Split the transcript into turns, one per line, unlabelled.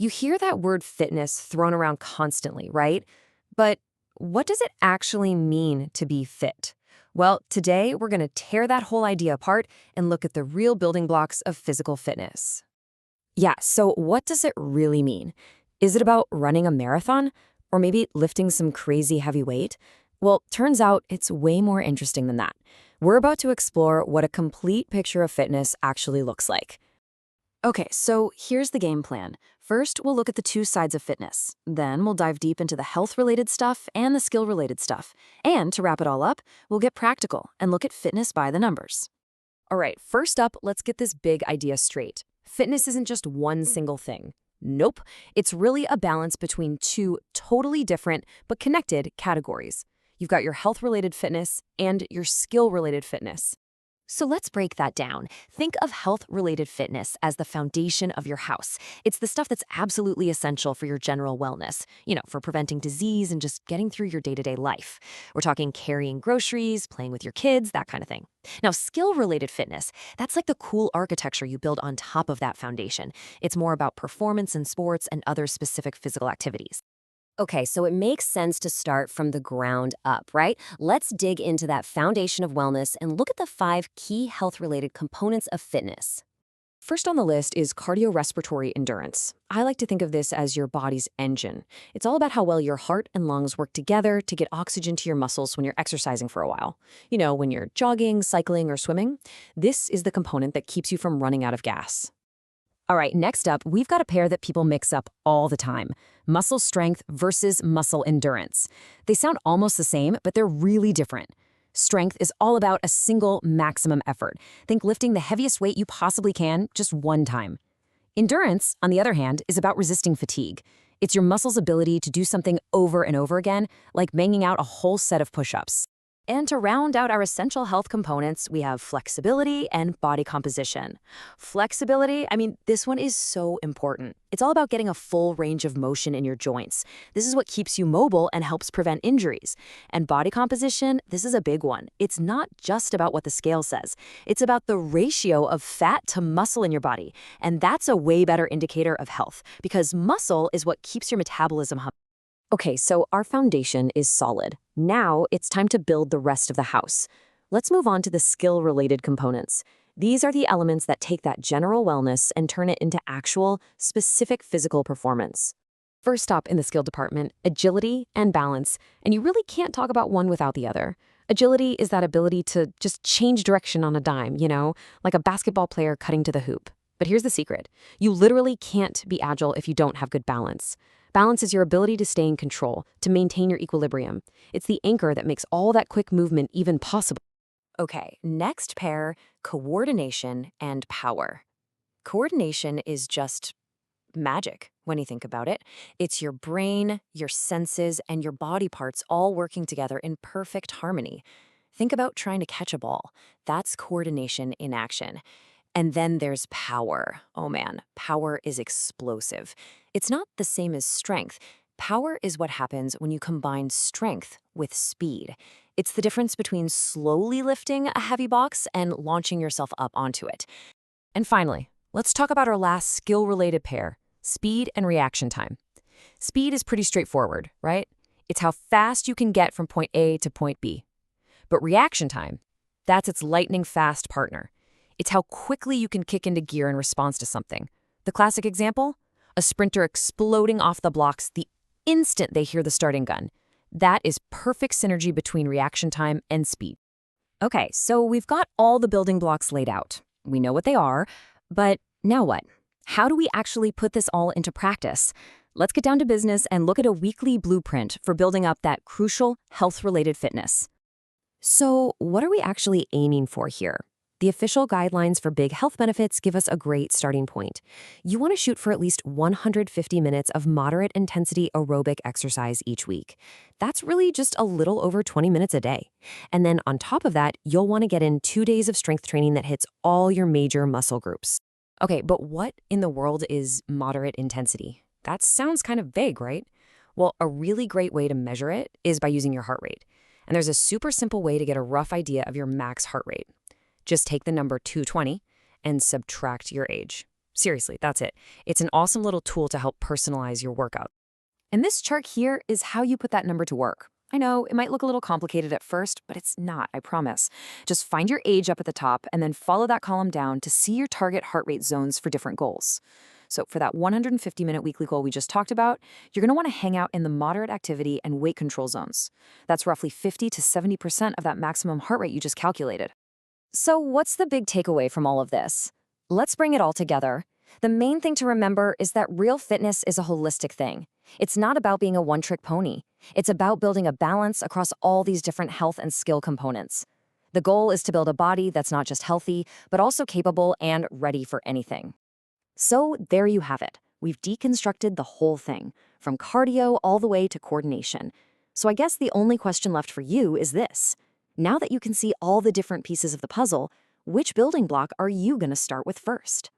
You hear that word fitness thrown around constantly, right? But what does it actually mean to be fit? Well, today we're going to tear that whole idea apart and look at the real building blocks of physical fitness. Yeah, so what does it really mean? Is it about running a marathon? Or maybe lifting some crazy heavy weight? Well, turns out it's way more interesting than that. We're about to explore what a complete picture of fitness actually looks like. Okay, so here's the game plan. First, we'll look at the two sides of fitness. Then we'll dive deep into the health-related stuff and the skill-related stuff. And to wrap it all up, we'll get practical and look at fitness by the numbers. All right, first up, let's get this big idea straight. Fitness isn't just one single thing. Nope, it's really a balance between two totally different but connected categories. You've got your health-related fitness and your skill-related fitness. So let's break that down. Think of health-related fitness as the foundation of your house. It's the stuff that's absolutely essential for your general wellness, for preventing disease and just getting through your day-to-day life. We're talking carrying groceries, playing with your kids, that kind of thing. Now, skill-related fitness, that's like the cool architecture you build on top of that foundation. It's more about performance in sports and other specific physical activities. Okay, so it makes sense to start from the ground up, right? Let's dig into that foundation of wellness and look at the 5 key health-related components of fitness. First on the list is cardiorespiratory endurance. I like to think of this as your body's engine. It's all about how well your heart and lungs work together to get oxygen to your muscles when you're exercising for a while. When you're jogging, cycling, or swimming. This is the component that keeps you from running out of gas. All right, next up, we've got a pair that people mix up all the time. Muscle strength versus muscle endurance. They sound almost the same, but they're really different. Strength is all about a single maximum effort. Think lifting the heaviest weight you possibly can just one time. Endurance, on the other hand, is about resisting fatigue. It's your muscle's ability to do something over and over again, like banging out a whole set of push-ups. And to round out our essential health components, we have flexibility and body composition. Flexibility, this one is so important. It's all about getting a full range of motion in your joints. This is what keeps you mobile and helps prevent injuries. And body composition, this is a big one. It's not just about what the scale says. It's about the ratio of fat to muscle in your body. And that's a way better indicator of health, because muscle is what keeps your metabolism humming. Okay, so our foundation is solid. Now it's time to build the rest of the house. Let's move on to the skill-related components. These are the elements that take that general wellness and turn it into actual, specific physical performance. First up in the skill department, agility and balance. And you really can't talk about one without the other. Agility is that ability to just change direction on a dime, like a basketball player cutting to the hoop. But here's the secret. You literally can't be agile if you don't have good balance. Balance is your ability to stay in control, to maintain your equilibrium. It's the anchor that makes all that quick movement even possible. Okay, next pair, coordination and power. Coordination is just magic when you think about it. It's your brain, your senses, and your body parts all working together in perfect harmony. Think about trying to catch a ball. That's coordination in action. And then there's power. Oh man, power is explosive. It's not the same as strength. Power is what happens when you combine strength with speed. It's the difference between slowly lifting a heavy box and launching yourself up onto it. And finally, let's talk about our last skill-related pair, speed and reaction time. Speed is pretty straightforward, right? It's how fast you can get from point A to point B. But reaction time, that's its lightning-fast partner. It's how quickly you can kick into gear in response to something. The classic example? A sprinter exploding off the blocks the instant they hear the starting gun. That is perfect synergy between reaction time and speed. Okay, so we've got all the building blocks laid out. We know what they are, but now what? How do we actually put this all into practice? Let's get down to business and look at a weekly blueprint for building up that crucial health-related fitness. So what are we actually aiming for here? The official guidelines for big health benefits give us a great starting point. You want to shoot for at least 150 minutes of moderate intensity aerobic exercise each week. That's really just a little over 20 minutes a day. And then on top of that, you'll want to get in 2 days of strength training that hits all your major muscle groups. Okay, but what in the world is moderate intensity? That sounds kind of vague, right? Well, a really great way to measure it is by using your heart rate. And there's a super simple way to get a rough idea of your max heart rate. Just take the number 220 and subtract your age. Seriously, that's it. It's an awesome little tool to help personalize your workout. And this chart here is how you put that number to work. I know it might look a little complicated at first, but it's not, I promise. Just find your age up at the top and then follow that column down to see your target heart rate zones for different goals. So for that 150-minute weekly goal we just talked about, you're going to want to hang out in the moderate activity and weight control zones. That's roughly 50 to 70% of that maximum heart rate you just calculated. So what's the big takeaway from all of this? Let's bring it all together. The main thing to remember is that real fitness is a holistic thing. It's not about being a one-trick pony. It's about building a balance across all these different health and skill components. The goal is to build a body that's not just healthy, but also capable and ready for anything. So there you have it. We've deconstructed the whole thing, from cardio all the way to coordination. So I guess the only question left for you is this. Now that you can see all the different pieces of the puzzle, which building block are you going to start with first?